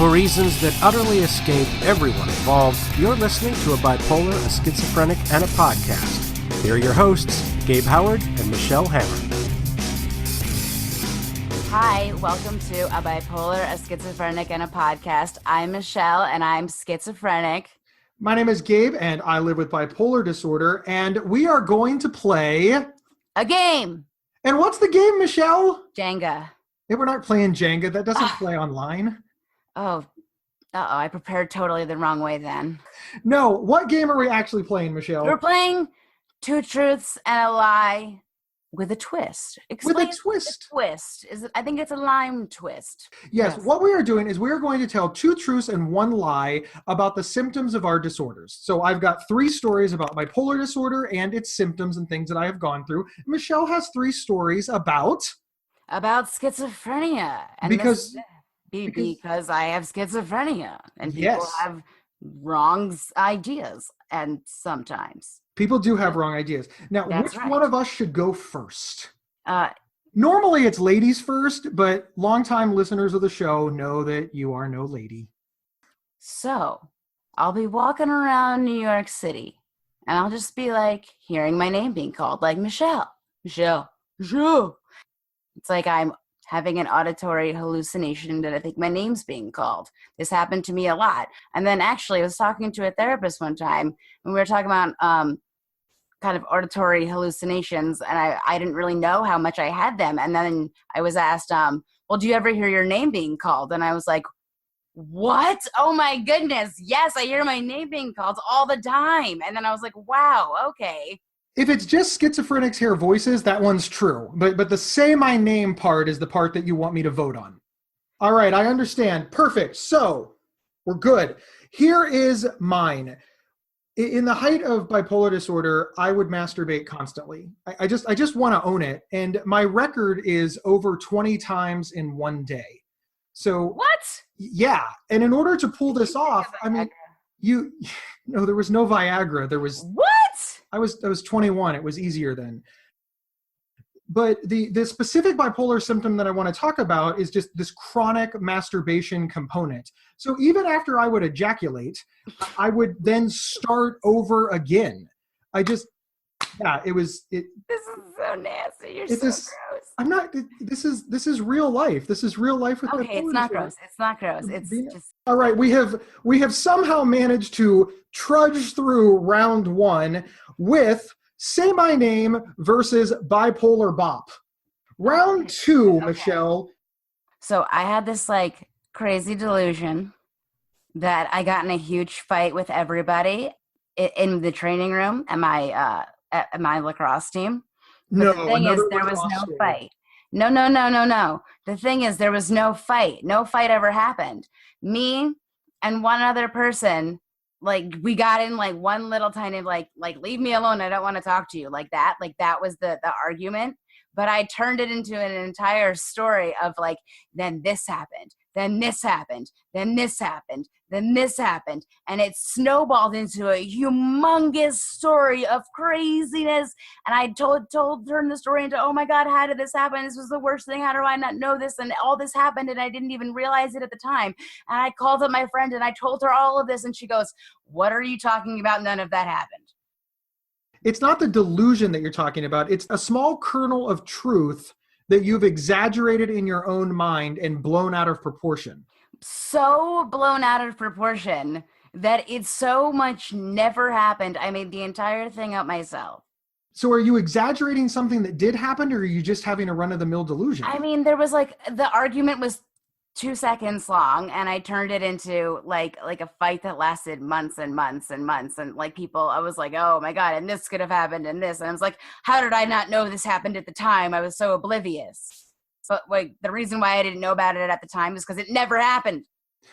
For reasons that utterly escape everyone involved, you're listening to a bipolar, a schizophrenic, and a podcast. Here are your hosts, Gabe Howard and Michelle Hammer. Hi, welcome to a bipolar, a schizophrenic, and a podcast. I'm Michelle, and I'm schizophrenic. My name is Gabe, and I live with bipolar disorder, and we are going to play A game. And what's the game, Michelle? Jenga. Hey, we're not playing Jenga. That doesn't play online. Oh, I prepared totally the wrong way then. No, what game are we actually playing, Michelle? We're playing Two Truths and a Lie with a twist. With a twist. Twist. I think it's a lime twist. Yes, what we are doing is we are going to tell two truths and one lie about the symptoms of our disorders. So I've got 3 stories about bipolar disorder and its symptoms and things that I have gone through. Michelle has 3 stories about schizophrenia. And because I have schizophrenia and people have wrong ideas, and sometimes people do have wrong ideas. Now, which one of us should go first? Normally it's ladies first, but longtime listeners of the show know that you are no lady. So I'll be walking around New York City and I'll just be like hearing my name being called, like Michelle. It's like I'm having an auditory hallucination that I think my name's being called. This happened to me a lot. And then actually I was talking to a therapist one time and we were talking about kind of auditory hallucinations, and I didn't really know how much I had them. And then I was asked, well, do you ever hear your name being called? And I was like, what? Oh my goodness. Yes, I hear my name being called all the time. And then I was like, wow, okay. If it's just schizophrenics hear voices, that one's true. But the say my name part is the part that you want me to vote on. All right, I understand. Perfect. So we're good. Here is mine. In the height of bipolar disorder, I would masturbate constantly. I just want to own it. And my record is over 20 times in one day. So what? Yeah. And in order to pull this off, I mean, no, there was no Viagra. There was what? I was 21. It was easier then. But the specific bipolar symptom that I want to talk about is just this chronic masturbation component. So even after I would ejaculate, I would then start over again. This is so nasty. You're so gross. I'm not, this is real life. This is real life with okay, it's not gross. It's not gross. It's just. All right, we have somehow managed to trudge through round 1 with Say My Name versus Bipolar Bop. Round 2, okay. Michelle. So I had this like crazy delusion that I got in a huge fight with everybody in the training room at my lacrosse team. But the thing is, there was no fight. No. The thing is, there was no fight. No fight ever happened. Me and one other person, like we got in like one little tiny like leave me alone, I don't want to talk to you, like that was the argument. But I turned it into an entire story of like, then this happened, then this happened, then this happened, then this happened, and it snowballed into a humongous story of craziness. And I turned the story into, oh my God, how did this happen? This was the worst thing. How do I not know this? And all this happened, and I didn't even realize it at the time. And I called up my friend, and I told her all of this, and she goes, what are you talking about? None of that happened. It's not the delusion that you're talking about. It's a small kernel of truth that you've exaggerated in your own mind and blown out of proportion. So blown out of proportion that it's so much never happened. I made the entire thing up myself. So are you exaggerating something that did happen, or are you just having a run-of-the-mill delusion? I mean, there was like, the argument was 2 seconds long, and I turned it into like a fight that lasted months and months and months. And like people, I was like, oh my God, and this could have happened and this. And I was like, how did I not know this happened at the time? I was so oblivious. But like the reason why I didn't know about it at the time is because it never happened.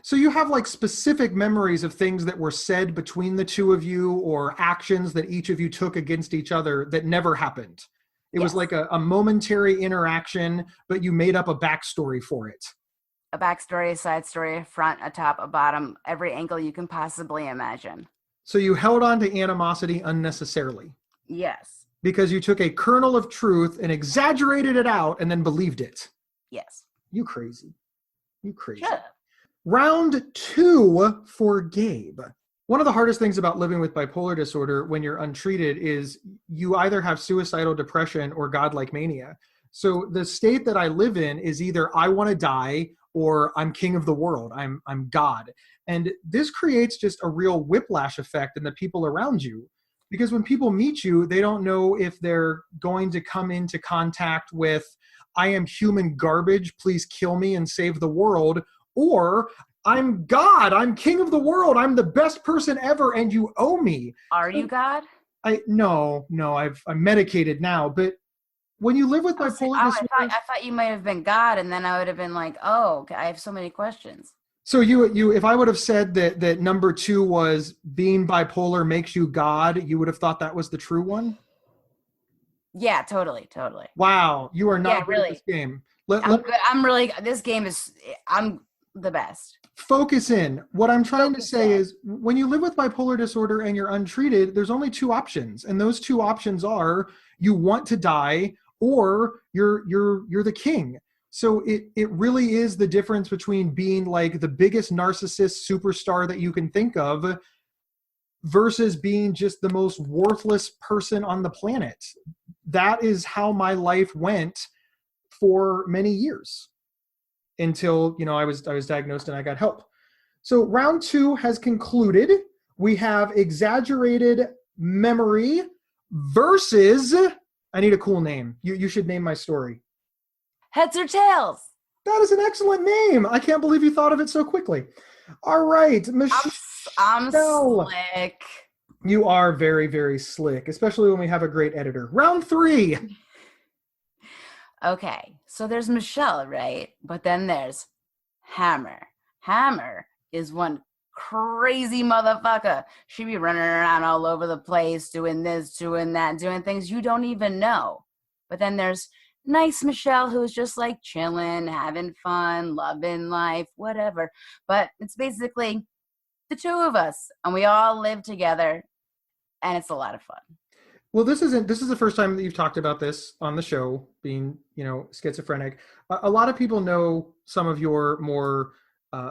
So you have like specific memories of things that were said between the two of you, or actions that each of you took against each other that never happened. It was like a momentary interaction, but you made up a backstory for it. A backstory, a side story, a front, a top, a bottom, every angle you can possibly imagine. So you held on to animosity unnecessarily. Yes. Because you took a kernel of truth and exaggerated it out and then believed it. Yes. You crazy. You crazy. Sure. Round 2 for Gabe. One of the hardest things about living with bipolar disorder when you're untreated is you either have suicidal depression or godlike mania. So the state that I live in is either I want to die or I'm king of the world. I'm God. And this creates just a real whiplash effect in the people around you. Because when people meet you, they don't know if they're going to come into contact with, I am human garbage, please kill me and save the world, or I'm God, I'm king of the world, I'm the best person ever, and you owe me. Are you God? No, I'm medicated now, but when you live with bipolar disorder, I thought you might have been God, and then I would have been like, oh, I have so many questions. So you, if I would have said that number 2 was being bipolar makes you God, you would have thought that was the true one? Yeah, totally. Wow, you are not good really. at this game. I'm good. This game is, I'm the best. Focus in. What I'm trying to say is when you live with bipolar disorder and you're untreated, there's only 2 options. And those 2 options are you want to die or you're the king. So it really is the difference between being like the biggest narcissist superstar that you can think of versus being just the most worthless person on the planet. That is how my life went for many years until, I was diagnosed and I got help. So round 2 has concluded. We have exaggerated memory versus, I need a cool name. You should name my story. Heads or tails? That is an excellent name. I can't believe you thought of it so quickly. All right, Michelle. I'm slick. You are very, very slick, especially when we have a great editor. Round 3. Okay, so there's Michelle, right? But then there's Hammer. Hammer is one crazy motherfucker. She be running around all over the place, doing this, doing that, doing things you don't even know. But then there's nice Michelle, who's just like chilling, having fun, loving life, whatever. But it's basically the 2 of us, and we all live together, and it's a lot of fun. Well, this is the first time that you've talked about this on the show, being, schizophrenic. A lot of people know some of your more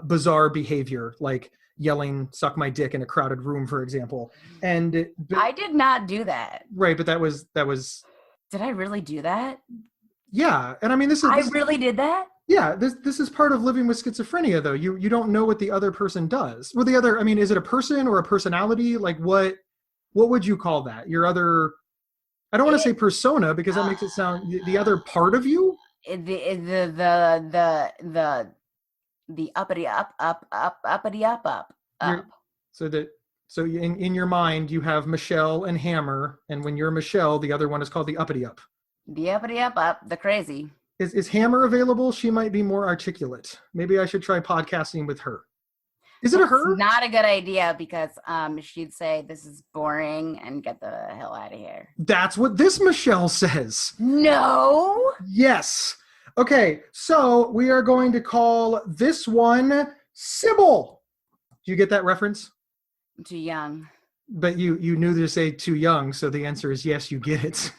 bizarre behavior, like yelling, suck my dick in a crowded room, for example. And I did not do that. Right, but that was. Did I really do that? Yeah, and I mean, this really did that? Yeah, this is part of living with schizophrenia, though. You don't know what the other person does. Well, is it a person or a personality? Like, what would you call that? Your other, I don't want to say persona because that makes it sound, the other part of you? The uppity up. So in your mind, you have Michelle and Hammer, and when you're Michelle, the other one is called the uppity up. The uppity up, the crazy. Is Hammer available? She might be more articulate. Maybe I should try podcasting with her. Is it a her? Not a good idea because she'd say this is boring and get the hell out of here. That's what this Michelle says. No. Yes. Okay, so we are going to call this one Sybil. Do you get that reference? I'm too young. But you knew to say too young, so the answer is yes, you get it.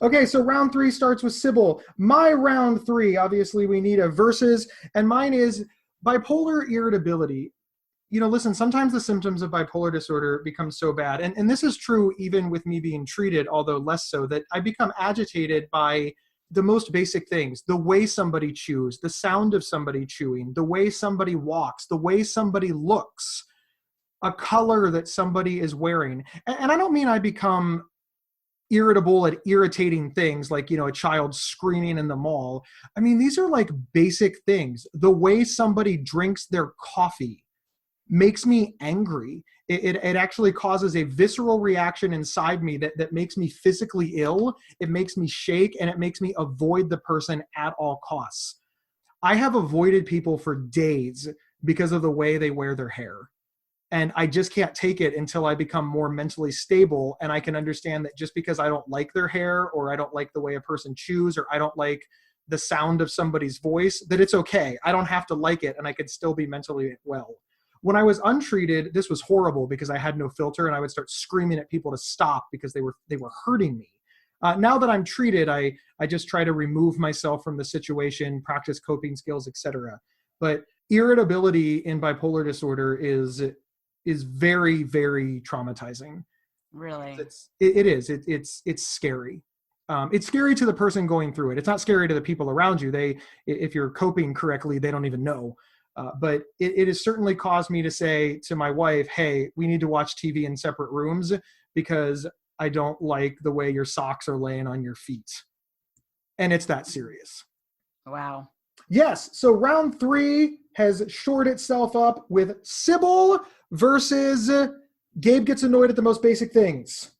Okay, so round 3 starts with Sybil. My round 3, obviously we need a versus, and mine is bipolar irritability. Listen, sometimes the symptoms of bipolar disorder become so bad, and this is true even with me being treated, although less so, that I become agitated by the most basic things, the way somebody chews, the sound of somebody chewing, the way somebody walks, the way somebody looks, a color that somebody is wearing. And I don't mean I become irritable at irritating things like, a child screaming in the mall. I mean, these are like basic things. The way somebody drinks their coffee makes me angry. It actually causes a visceral reaction inside me that makes me physically ill. It makes me shake, and it makes me avoid the person at all costs. I have avoided people for days because of the way they wear their hair. And I just can't take it until I become more mentally stable and I can understand that just because I don't like their hair or I don't like the way a person chews or I don't like the sound of somebody's voice, that it's okay. I don't have to like it and I could still be mentally well. When I was untreated, this was horrible because I had no filter and I would start screaming at people to stop because they were hurting me. Now that I'm treated, I just try to remove myself from the situation, practice coping skills, etc. But irritability in bipolar disorder is very, very traumatizing. Really? It is. It's scary. It's scary to the person going through it. It's not scary to the people around you. If you're coping correctly, they don't even know. But it has certainly caused me to say to my wife, hey, we need to watch TV in separate rooms because I don't like the way your socks are laying on your feet. And it's that serious. Wow. Yes. So round 3 has shored itself up with Sybil versus Gabe gets annoyed at the most basic things.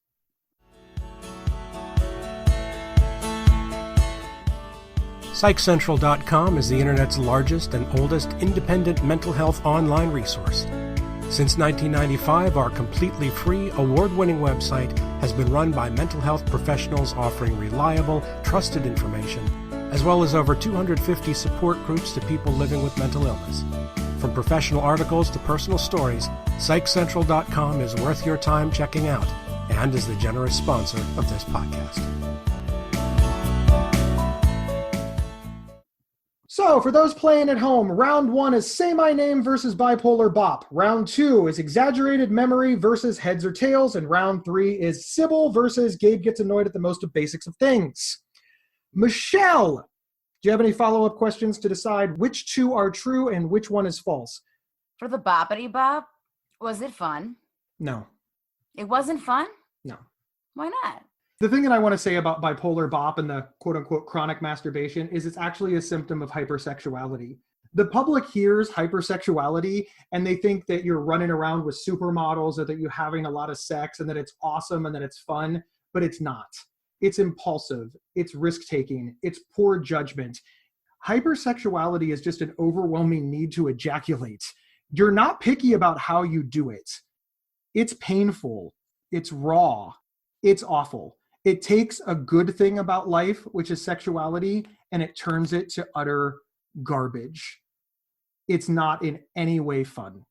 PsychCentral.com is the internet's largest and oldest independent mental health online resource. Since 1995, our completely free, award-winning website has been run by mental health professionals offering reliable, trusted information, as well as over 250 support groups to people living with mental illness. From professional articles to personal stories, PsychCentral.com is worth your time checking out and is the generous sponsor of this podcast. So for those playing at home, round 1 is Say My Name versus Bipolar Bop. Round 2 is Exaggerated Memory versus Heads or Tails. And round 3 is Sybil versus Gabe Gets Annoyed at the Most Basics of Things. Michelle, do you have any follow-up questions to decide which 2 are true and which one is false? For the boppity bop, was it fun? No. It wasn't fun? No. Why not? The thing that I want to say about bipolar bop and the quote-unquote chronic masturbation is it's actually a symptom of hypersexuality. The public hears hypersexuality and they think that you're running around with supermodels or that you're having a lot of sex and that it's awesome and that it's fun, but it's not. It's impulsive, it's risk-taking, it's poor judgment. Hypersexuality is just an overwhelming need to ejaculate. You're not picky about how you do it. It's painful, it's raw, it's awful. It takes a good thing about life, which is sexuality, and it turns it to utter garbage. It's not in any way fun.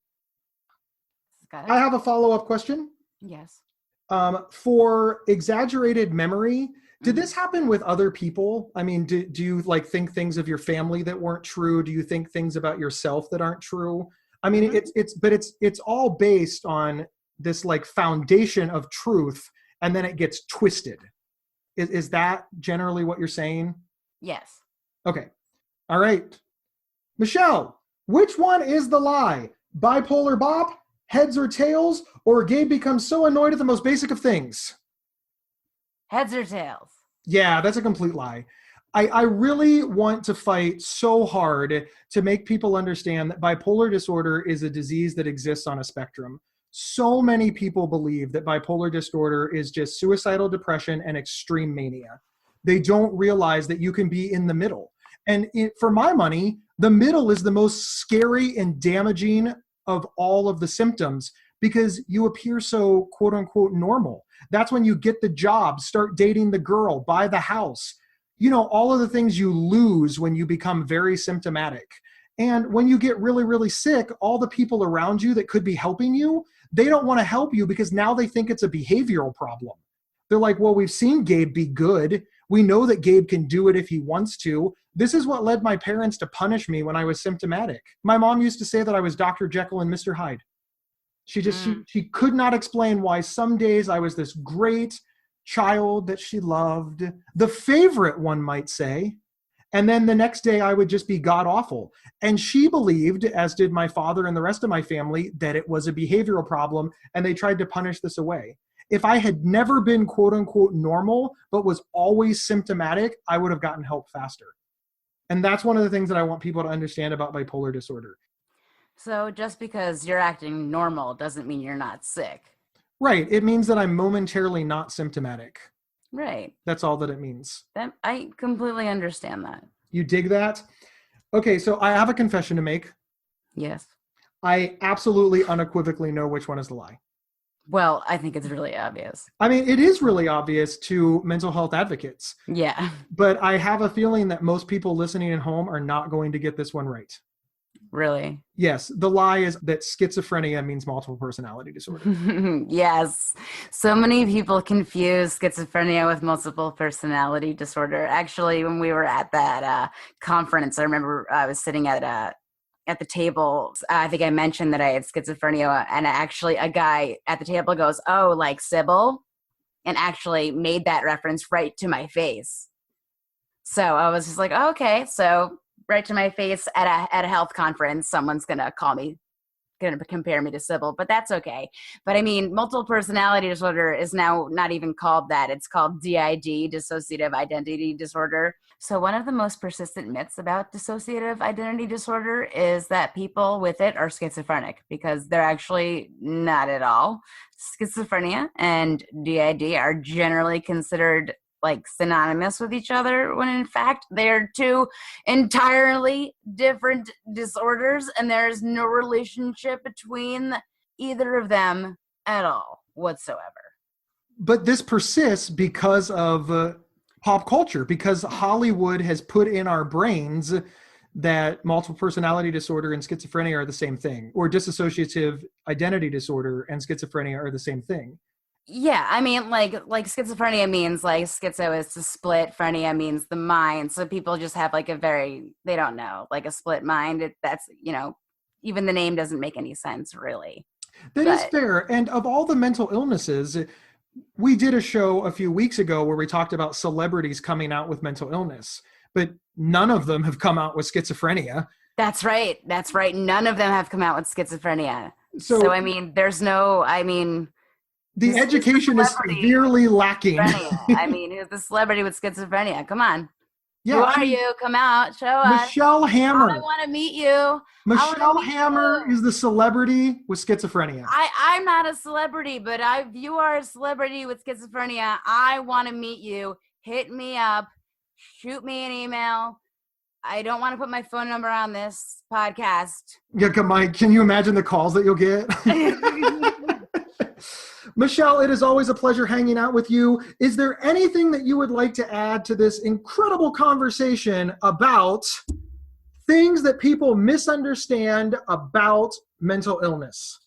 I have a follow-up question. Yes. For exaggerated memory, did this happen with other people? I mean, do you like think things of your family that weren't true? Do you think things about yourself that aren't true? I mean, it's all based on this like foundation of truth, and then it gets twisted. Is that generally what you're saying? Yes. Okay. All right. Michelle, which one is the lie? Bipolar Bop, Heads or Tails, or Gabe becomes so annoyed at the most basic of things? Heads or tails? Yeah, that's a complete lie. I really want to fight so hard to make people understand that bipolar disorder is a disease that exists on a spectrum. So many people believe that bipolar disorder is just suicidal depression and extreme mania. They don't realize that you can be in the middle. And for my money, the middle is the most scary and damaging of all of the symptoms because you appear so quote unquote normal. That's when you get the job, start dating the girl, buy the house. You know, all of the things you lose when you become very symptomatic. And when you get really, really sick, all the people around you that could be helping you, they don't want to help you because now they think it's a behavioral problem. They're like, well, we've seen Gabe be good. We know that Gabe can do it if he wants to. This is what led my parents to punish me when I was symptomatic. My mom used to say that I was Dr. Jekyll and Mr. Hyde. She could not explain why some days I was this great child that she loved, the favorite, one might say. And then the next day I would just be god awful. And she believed, as did my father and the rest of my family, that it was a behavioral problem and they tried to punish this away. If I had never been quote unquote normal, but was always symptomatic, I would have gotten help faster. And that's one of the things that I want people to understand about bipolar disorder. So just because you're acting normal doesn't mean you're not sick. Right. It means that I'm momentarily not symptomatic. Right. That's all that it means. I completely understand that. You dig that? Okay, so I have a confession to make. Yes. I absolutely unequivocally know which one is the lie. Well, I think it's really obvious. I mean, it is really obvious to mental health advocates. Yeah. But I have a feeling that most people listening at home are not going to get this one right. Really? Yes. The lie is that schizophrenia means multiple personality disorder. Yes. So many people confuse schizophrenia with multiple personality disorder. Actually, when we were at that conference, I remember I was sitting at at the table, I think I mentioned that I had schizophrenia, and actually a guy at the table goes, "Oh, like Sybil," and actually made that reference right to my face. So I was just like, oh, okay, so right to my face at a health conference, someone's gonna compare me to Sybil, but that's okay. But I mean, multiple personality disorder is now not even called that. It's called DID, dissociative identity disorder. So one of the most persistent myths about dissociative identity disorder is that people with it are schizophrenic, because they're actually not at all. Schizophrenia and DID are generally considered like synonymous with each other, when in fact they're two entirely different disorders, and there's no relationship between either of them at all whatsoever. But this persists because of pop culture, because Hollywood has put in our brains that multiple personality disorder and schizophrenia are the same thing, or dissociative identity disorder and schizophrenia are the same thing. Yeah, I mean, like schizophrenia means like schizo is to split, phrenia means the mind. So people just have like they don't know, like a split mind. That's, even the name doesn't make any sense, really. That is fair. And of all the mental illnesses, we did a show a few weeks ago where we talked about celebrities coming out with mental illness, but none of them have come out with schizophrenia. That's right. None of them have come out with schizophrenia. So I mean, the education is severely lacking. I mean, who's the celebrity with schizophrenia? Come on. Yeah, who are you? Come out. Show us. Michelle Hammer. I want to meet you. Michelle Hammer is the celebrity with schizophrenia. I'm not a celebrity, but you are a celebrity with schizophrenia. I want to meet you. Hit me up. Shoot me an email. I don't want to put my phone number on this podcast. Yeah, can you imagine the calls that you'll get? Michelle, it is always a pleasure hanging out with you. Is there anything that you would like to add to this incredible conversation about things that people misunderstand about mental illness?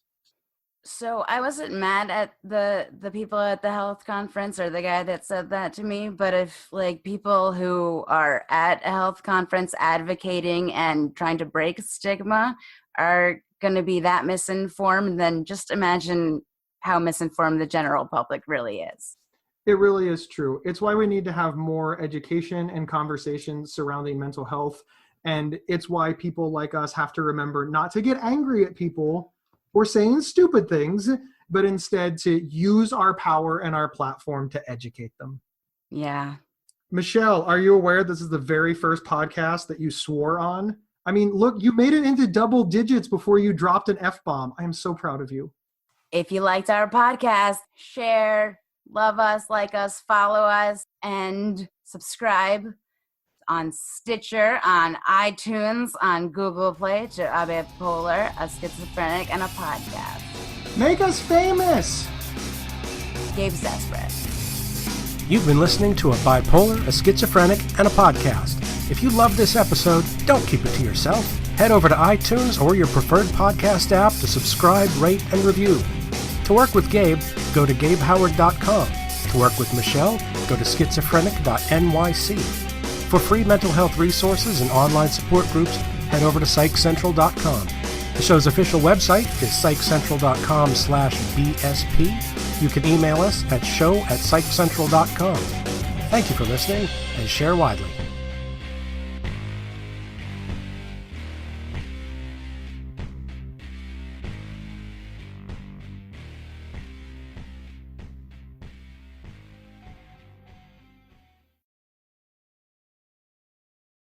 So I wasn't mad at the people at the health conference or the guy that said that to me, but if like people who are at a health conference advocating and trying to break stigma are going to be that misinformed, then just imagine how misinformed the general public really is. It really is true. It's why we need to have more education and conversations surrounding mental health. And it's why people like us have to remember not to get angry at people or saying stupid things, but instead to use our power and our platform to educate them. Yeah. Michelle, are you aware this is the very first podcast that you swore on? I mean, look, you made it into double digits before you dropped an F-bomb. I am so proud of you. If you liked our podcast, share, love us, like us, follow us, and subscribe on Stitcher, on iTunes, on Google Play to A Bipolar, a Schizophrenic, and a Podcast. Make us famous! Gabe's desperate. You've been listening to A Bipolar, a Schizophrenic, and a Podcast. If you love this episode, don't keep it to yourself. Head over to iTunes or your preferred podcast app to subscribe, rate, and review. To work with Gabe, go to gabehoward.com. To work with Michelle, go to schizophrenic.nyc. For free mental health resources and online support groups, head over to psychcentral.com. The show's official website is psychcentral.com/BSP. You can email us at show@psychcentral.com. Thank you for listening, and share widely.